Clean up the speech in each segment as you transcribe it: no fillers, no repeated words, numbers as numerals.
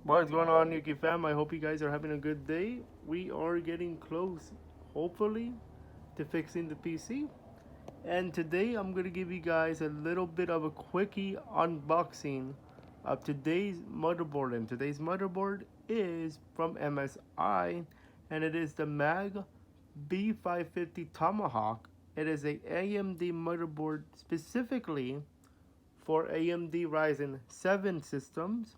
What's going on, Yuki fam? I hope you guys are having a good day. We are getting close, hopefully, to fixing the PC. And today I'm going to give you guys a little bit of a quickie unboxing of today's motherboard. And today's motherboard is from MSI, and it is the MAG B550 Tomahawk. It is a AMD motherboard specifically for AMD Ryzen 7 systems,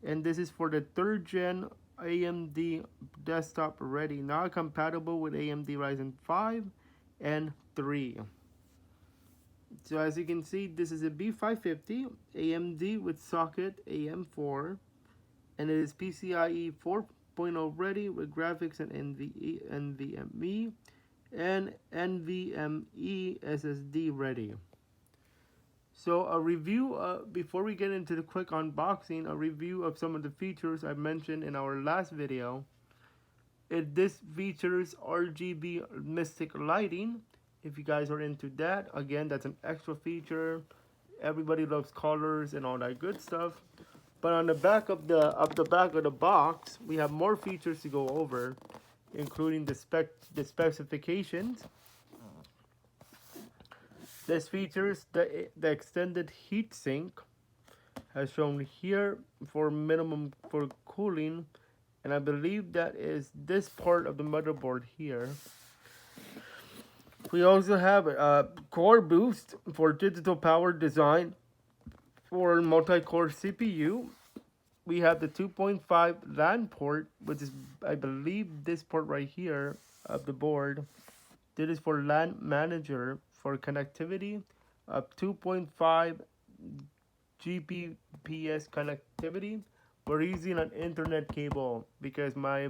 and this is for the 3rd gen AMD desktop ready, not compatible with AMD Ryzen 5 and 3. So as you can see, this is a B550 AMD with socket AM4, and it is PCIe 4.0 ready with graphics and NVMe and NVMe SSD ready. So a review, before we get into the quick unboxing, a review of some of the features I mentioned in our last video. This features RGB Mystic lighting. If you guys are into that, again, that's an extra feature. Everybody loves colors and all that good stuff. But on the back of the box, we have more features to go over, including the specifications. This features the extended heatsink, as shown here, for minimum for cooling, and I believe that is this part of the motherboard here. We also have a core boost for digital power design for multi-core CPU. We have the 2.5 LAN port, which is, I believe, this port right here of the board. This is for LAN manager for connectivity of 2.5 Gbps connectivity. We're using an internet cable because I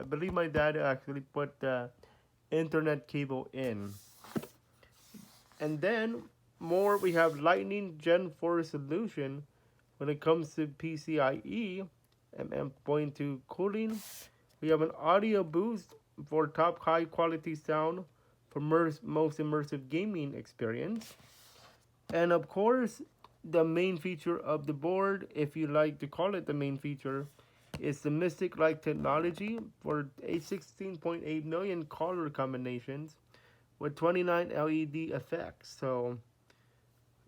believe my dad actually put the internet cable in. And then we have Lightning Gen 4 solution when it comes to PCIe MM.2 cooling. We have an audio boost for top high quality sound for most immersive gaming experience. And of course, the main feature of the board, if you like to call it the main feature, is the Mystic Light technology for a 16.8 million color combinations with 29 LED effects. So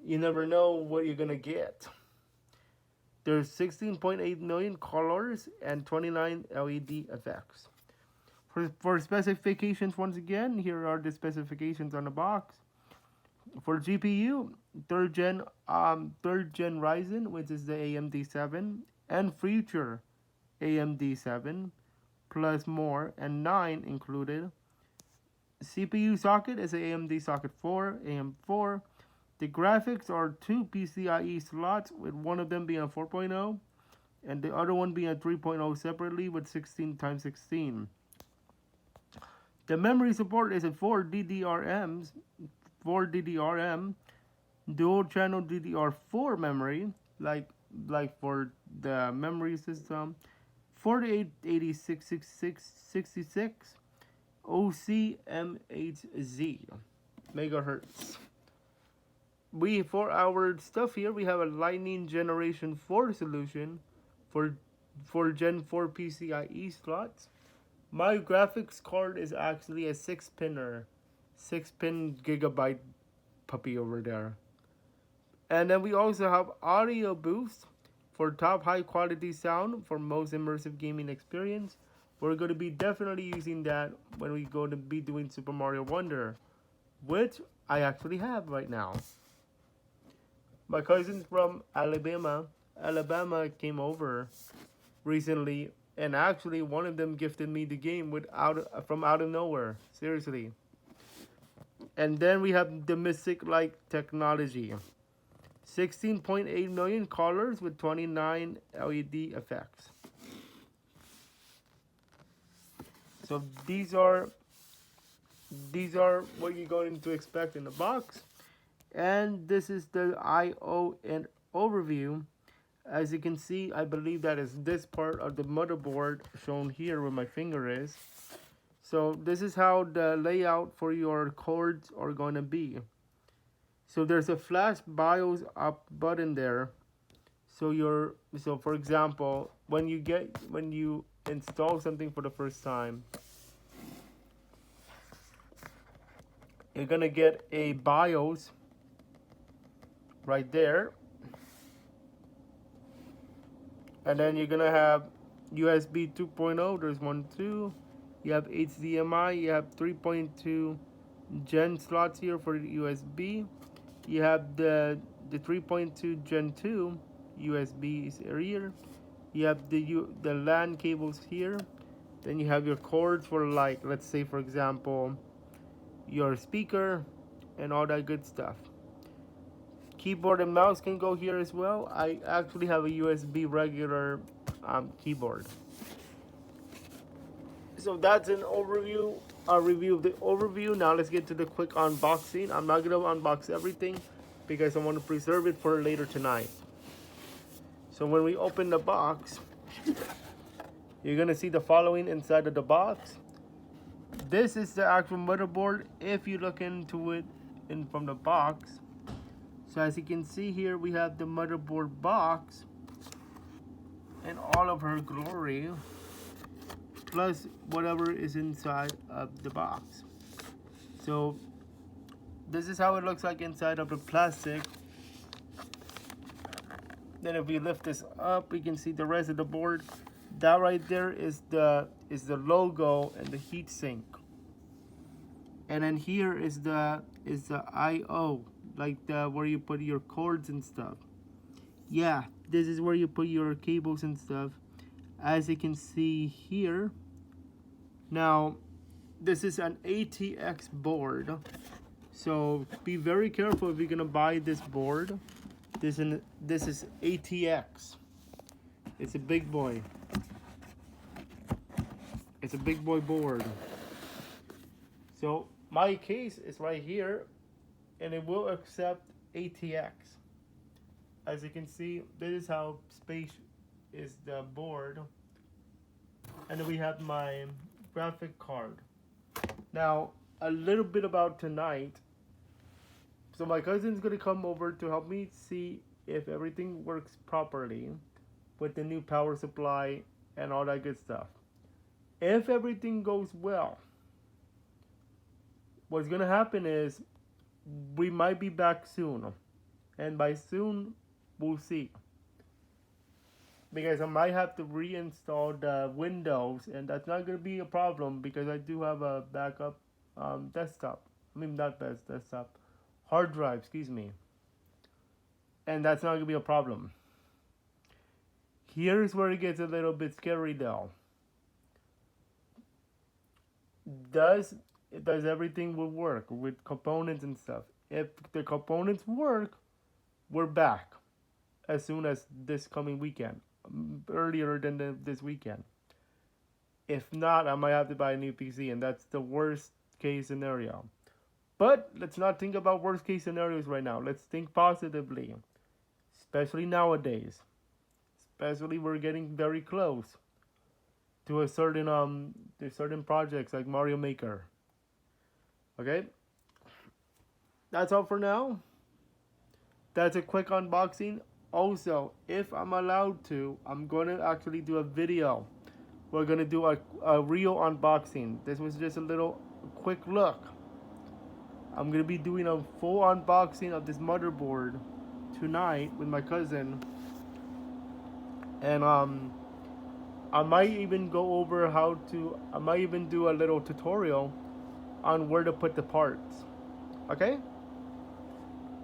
you never know what you're gonna get. There's 16.8 million colors and 29 LED effects. For specifications, once again, here are the specifications on the box. For GPU, 3rd gen Ryzen, which is the AMD 7, and future AMD 7, plus more, and 9 included. CPU socket is AMD socket 4, AM4. The graphics are 2 PCIe slots, with one of them being a 4.0, and the other one being a 3.0 separately with 16x16. The memory support is a 4 DDRM, dual channel DDR4 memory, like for the memory system, 488666 OCMHz megahertz. For our stuff here, we have a Lightning Generation 4 solution for Gen 4 PCIe slots. My graphics card is actually a 6-pin gigabyte puppy over there. And then we also have audio boost for top high quality sound for most immersive gaming experience. We're going to be definitely using that when we go to be doing Super Mario Wonder, which I actually have right now. My cousins from Alabama came over recently, and actually one of them gifted me the game from out of nowhere. Seriously. And then we have the Mystic Light technology. 16.8 million colors with 29 LED effects. So these are what you're going to expect in the box. And this is the I/O and overview. As you can see, I believe that is this part of the motherboard shown here where my finger is. So this is how the layout for your cords are going to be. So there's a flash BIOS up button there. So for example, when you install something for the first time, you're gonna get a BIOS right there, and then you're gonna have USB 2.0. There's 1, 2. You have HDMI. You have 3.2 Gen slots here for USB. You have the 3.2 Gen 2 USB is here. You have the LAN cables here. Then you have your cords for, like, let's say for example, your speaker and all that good stuff. Keyboard and mouse can go here as well. I actually have a USB regular keyboard. So that's an overview, a review of the overview. Now let's get to the quick unboxing. I'm not gonna unbox everything because I want to preserve it for later tonight. So when we open the box, you're gonna see the following inside of the box. This is the actual motherboard if you look into it from the box. So as you can see here, we have the motherboard box in all of her glory, plus whatever is inside of the box. So this is how it looks like inside of the plastic. Then if we lift this up, we can see the rest of the board. That right there is the logo and the heat sink. And then here is the I/O, like where you put your cords and stuff. Yeah, this is where you put your cables and stuff, as you can see here. Now, this is an ATX board, so be very careful if you're gonna buy this board. This is ATX. It's a big boy. It's a big boy board. So my case is right here, and it will accept ATX. As you can see, this is how space is the board. And then we have my graphic card. Now, a little bit about tonight. So my cousin's gonna come over to help me see if everything works properly with the new power supply and all that good stuff. If everything goes well, what's gonna happen is we might be back soon. And by soon, we'll see. Because I might have to reinstall the Windows, and that's not gonna be a problem because I do have a backup desktop. I mean, not best desktop, hard drive, excuse me. And that's not gonna be a problem. Here's where it gets a little bit scary though. Does everything will work with components and stuff? If the components work, we're back as soon as this coming weekend, earlier than this weekend. If not, I might have to buy a new PC, and that's the worst case scenario. But let's not think about worst case scenarios right now. Let's think positively, especially nowadays. Especially we're getting very close to a certain projects like Mario Maker. Okay, that's all for now. That's a quick unboxing. Also, if I'm allowed to, I'm going to actually do a video. We're going to do a real unboxing. This was just a little quick look. I'm going to be doing a full unboxing of this motherboard tonight with my cousin. And I might even go over I might even do a little tutorial on where to put the parts. Okay?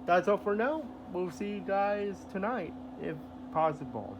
That's all for now. We'll see you guys tonight, if possible.